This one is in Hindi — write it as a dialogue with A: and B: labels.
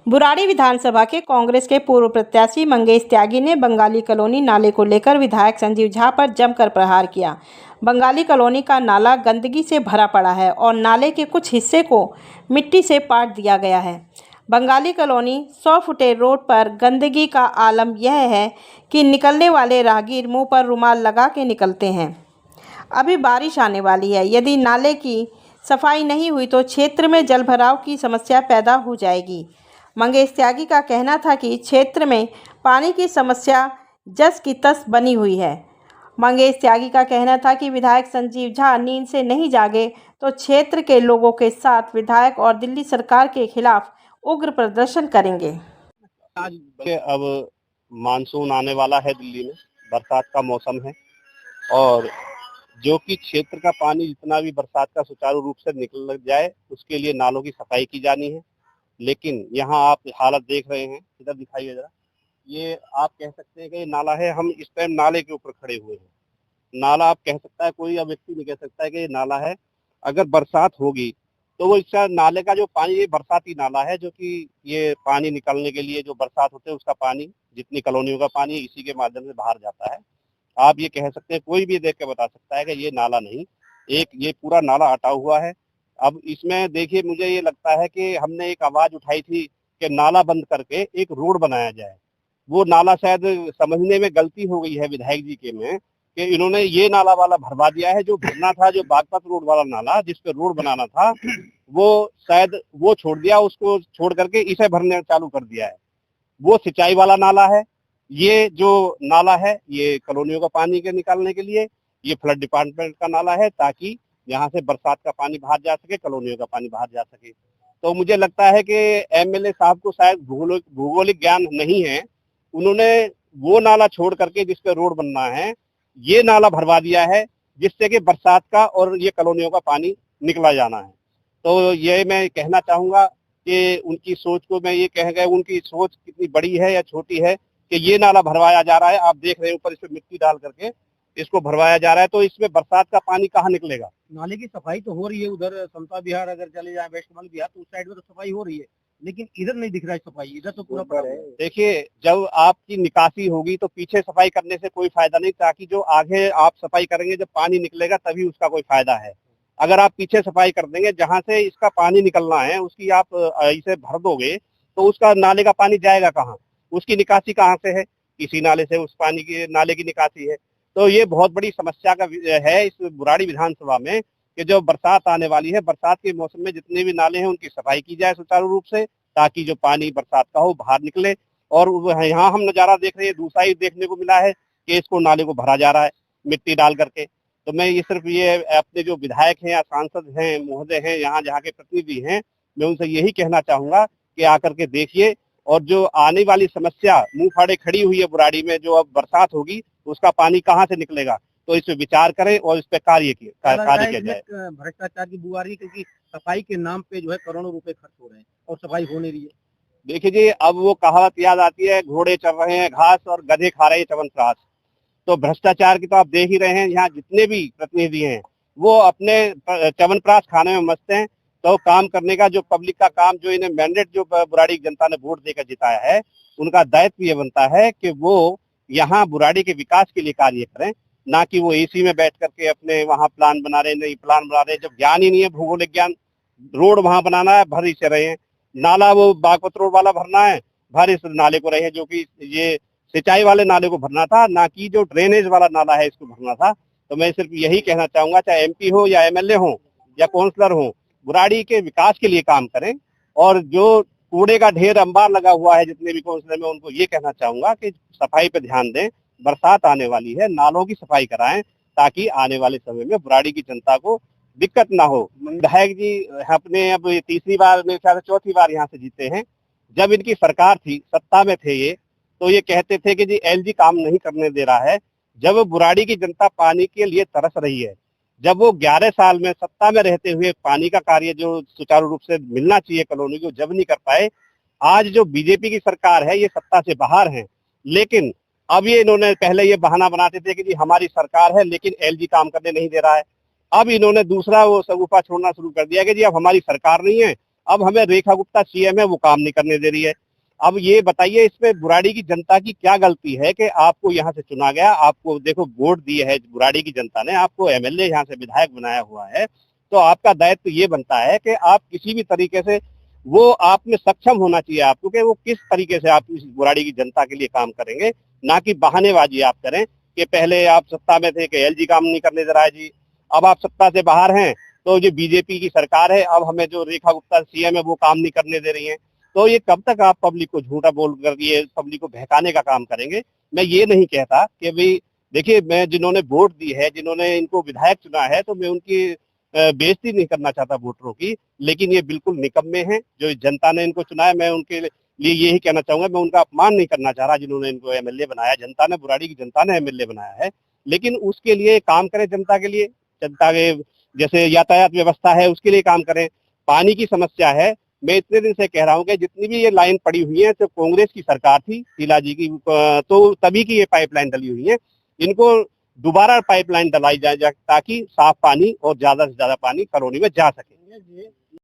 A: बुराड़ी विधानसभा के कांग्रेस के पूर्व प्रत्याशी मंगेश त्यागी ने बंगाली कॉलोनी नाले को लेकर विधायक संजीव झा पर जमकर प्रहार किया। बंगाली कॉलोनी का नाला गंदगी से भरा पड़ा है और नाले के कुछ हिस्से को मिट्टी से पाट दिया गया है। बंगाली कॉलोनी 100 फुटे रोड पर गंदगी का आलम यह है कि निकलने वाले राहगीर मुंह पर रुमाल लगा के निकलते हैं। अभी बारिश आने वाली है, यदि नाले की सफाई नहीं हुई तो क्षेत्र में जलभराव की समस्या पैदा हो जाएगी। मंगेश त्यागी का कहना था कि क्षेत्र में पानी की समस्या जस की तस बनी हुई है। मंगेश त्यागी का कहना था कि विधायक संजीव झा नींद से नहीं जागे तो क्षेत्र के लोगों के साथ विधायक और दिल्ली सरकार के खिलाफ उग्र प्रदर्शन करेंगे।
B: आज अब मानसून आने वाला है, दिल्ली में बरसात का मौसम है और जो कि क्षेत्र का पानी जितना भी बरसात का सुचारू रूप से निकल जाए उसके लिए नालों की सफाई की जानी है। लेकिन यहाँ आप हालत देख रहे हैं, इधर दिखाइए जरा, ये आप कह सकते हैं कि ये नाला है। हम इस टाइम नाले के ऊपर खड़े हुए हैं। नाला आप कह सकता है, कोई व्यक्ति नहीं कह सकता है कि ये नाला है। अगर बरसात होगी तो वो इसका नाले का जो पानी, ये बरसाती नाला है, जो कि ये पानी निकलने के लिए जो बरसात होते है उसका पानी, जितनी कॉलोनियों का पानी इसी के माध्यम से बाहर जाता है। आप ये कह सकते हैं, कोई भी देख के बता सकता है कि ये नाला नहीं, ये पूरा नाला अटा हुआ है। अब इसमें देखिए, मुझे ये लगता है कि हमने एक आवाज उठाई थी कि नाला बंद करके एक रोड बनाया जाए। वो नाला शायद समझने में गलती हो गई है विधायक जी के में कि इन्होंने ये नाला वाला भरवा दिया है। जो भरना था, जो बागपत रोड वाला नाला जिस पे रोड बनाना था, वो शायद वो छोड़ दिया, उसको छोड़ करके इसे भरने चालू कर दिया है। वो सिंचाई वाला नाला है। ये जो नाला है ये कॉलोनियों का पानी के निकालने के लिए, ये फ्लड डिपार्टमेंट का नाला है, ताकि यहाँ से बरसात का पानी बाहर जा सके, कॉलोनियों का पानी बाहर जा सके। तो मुझे लगता है कि एमएलए साहब को शायद भूगोलिक ज्ञान नहीं है। उन्होंने वो नाला छोड़ करके जिस पे रोड बनना है, ये नाला भरवा दिया है, जिससे कि बरसात का और ये कॉलोनियों का पानी निकला जाना है। तो ये मैं कहना चाहूंगा कि उनकी सोच को मैं ये कह गया, उनकी सोच कितनी बड़ी है या छोटी है कि ये नाला भरवाया जा रहा है। आप देख रहे हैं ऊपर इस पे मिट्टी डाल करके इसको भरवाया जा रहा है, तो इसमें बरसात का पानी कहाँ निकलेगा।
C: नाले की सफाई तो हो रही है, उधर समता विहार अगर चले जाए, वेस्ट बंगाल विहार, तो उस साइड में तो सफाई हो रही है, लेकिन इधर नहीं दिख रहा है सफाई। इधर तो पूरा पड़ा है।
B: देखिए, जब आपकी निकासी होगी तो पीछे सफाई करने से कोई फायदा नहीं, ताकि जो आगे आप सफाई करेंगे, जब पानी निकलेगा तभी उसका कोई फायदा है। अगर आप पीछे सफाई कर देंगे, जहां से इसका पानी निकलना है उसकी आप इसे भर दोगे, तो उसका नाले का पानी जाएगा कहाँ, उसकी निकासी कहाँ से है, इसी नाले से उस पानी की नाले की निकासी है। तो ये बहुत बड़ी समस्या का है इस बुराड़ी विधानसभा में कि जो बरसात आने वाली है, बरसात के मौसम में जितने भी नाले हैं उनकी सफाई की जाए सुचारू रूप से, ताकि जो पानी बरसात का हो बाहर निकले। और यहाँ हम नजारा देख रहे हैं, दूसरा ही देखने को मिला है कि इसको नाले को भरा जा रहा है मिट्टी डाल करके। तो मैं ये सिर्फ ये अपने जो विधायक हैं या सांसद हैं, महोदय हैं, यहाँ जहाँ के प्रतिनिधि हैं, मैं उनसे यही कहना चाहूंगा कि आकर के देखिए, और जो आने वाली समस्या मुंह फाड़े खड़ी हुई है बुराड़ी में, जो अब बरसात होगी उसका पानी कहाँ से निकलेगा, तो इस पे विचार करें और इस पे कार्य किया जाए।
C: भ्रष्टाचार की बू आ रही है, क्योंकि सफाई के नाम पे जो है करोड़ों रुपए खर्च हो रहे हैं और सफाई हो नहीं रही है।
B: देखिए जी, अब वो कहावत याद आती है, घोड़े चल रहे हैं घास और गधे खा रहे हैं च्यवनप्राश। तो भ्रष्टाचार की तो आप देख ही रहे हैं, यहाँ जितने भी प्रतिनिधि हैं वो अपने च्यवनप्राश खाने में मस्त हैं। तो काम करने का, जो पब्लिक का काम, जो इन्हें मैंडेट, जो बुराड़ी जनता ने वोट देकर जिताया है, उनका दायित्व ये बनता है कि वो यहाँ बुराड़ी के विकास के लिए कार्य करें, ना कि वो एसी में बैठ करके अपने वहाँ प्लान बना रहे, नहीं प्लान बना रहे, जब ज्ञान ही नहीं है, भूगोलिक ज्ञान। रोड वहां बनाना है, भर इसे रहे हैं। नाला वो बागपत रोड वाला भरना है, भर इस नाले को रहे हैं, जो कि ये सिंचाई वाले नाले को भरना था, ना कि जो ड्रेनेज वाला नाला है इसको भरना था। तो मैं सिर्फ यही कहना चाहूंगा, चाहे एमपी हो या एमएलए हो या काउंसलर हो, बुराड़ी के विकास के लिए काम करें। और जो कूड़े का ढेर अंबार लगा हुआ है जितने भी काउंसलर, में उनको ये कहना चाहूंगा कि सफाई पे ध्यान दें। बरसात आने वाली है, नालों की सफाई कराएं, ताकि आने वाले समय में बुराड़ी की जनता को दिक्कत ना हो। विधायक जी अपने अब तीसरी बार, मेरे ख्याल से चौथी बार यहाँ से जीते हैं। जब इनकी सरकार थी, सत्ता में थे ये, तो ये कहते थे कि जी एलजी काम नहीं करने दे रहा है। जब बुराड़ी की जनता पानी के लिए तरस रही है, जब वो 11 साल में सत्ता में रहते हुए पानी का कार्य जो सुचारू रूप से मिलना चाहिए कॉलोनी को, जब नहीं कर पाए, आज जो बीजेपी की सरकार है ये सत्ता से बाहर है। लेकिन अब ये इन्होंने, पहले ये बहाना बनाते थे कि जी हमारी सरकार है लेकिन एलजी काम करने नहीं दे रहा है। अब इन्होंने दूसरा वो सगुफा छोड़ना शुरू कर दिया कि जी अब हमारी सरकार नहीं है, अब हमें रेखा गुप्ता सीएम है, वो काम नहीं करने दे रही है। अब ये बताइए इसमें बुराड़ी की जनता की क्या गलती है कि आपको यहाँ से चुना गया, आपको देखो वोट दिए है बुराड़ी की जनता ने, आपको एमएलए यहाँ से विधायक बनाया हुआ है, तो आपका दायित्व ये बनता है कि आप किसी भी तरीके से वो आप में सक्षम होना चाहिए आपको कि वो किस तरीके से आप इस बुराड़ी की जनता के लिए काम करेंगे, ना कि बहानेबाजी आप करें कि पहले आप सत्ता में थे कि एलजी काम नहीं करने दे रहा है जी, अब आप सत्ता से बाहर हैं तो ये बीजेपी की सरकार है, अब हमें जो रेखा गुप्ता सीएम है वो काम नहीं करने दे रही है। तो ये कब तक आप पब्लिक को झूठा बोल कर ये पब्लिक को बहकाने का काम करेंगे। मैं ये नहीं कहता कि भाई देखिए, मैं जिन्होंने वोट दी है, जिन्होंने इनको विधायक चुना है, तो मैं उनकी बेइज्जती नहीं करना चाहता वोटरों की, लेकिन ये बिल्कुल निकम्मे हैं जो जनता ने इनको चुना है। मैं उनके लिए यही कहना चाहूंगा, मैं उनका अपमान नहीं करना चाह रहा जिन्होंने इनको एमएलए बनाया, जनता ने, बुराड़ी की जनता ने एमएलए बनाया है, लेकिन उसके लिए काम करें जनता के लिए, जनता के जैसे यातायात व्यवस्था है उसके लिए काम करें, पानी की समस्या है। मैं इतने दिन से कह रहा हूँ कि जितनी भी ये लाइन पड़ी हुई है तो कांग्रेस की सरकार थी शीला जी की, तो तभी की ये पाइपलाइन डली हुई है, इनको दोबारा पाइपलाइन डलाई जाए ताकि साफ पानी और ज्यादा से ज्यादा पानी कॉलोनी में जा सके।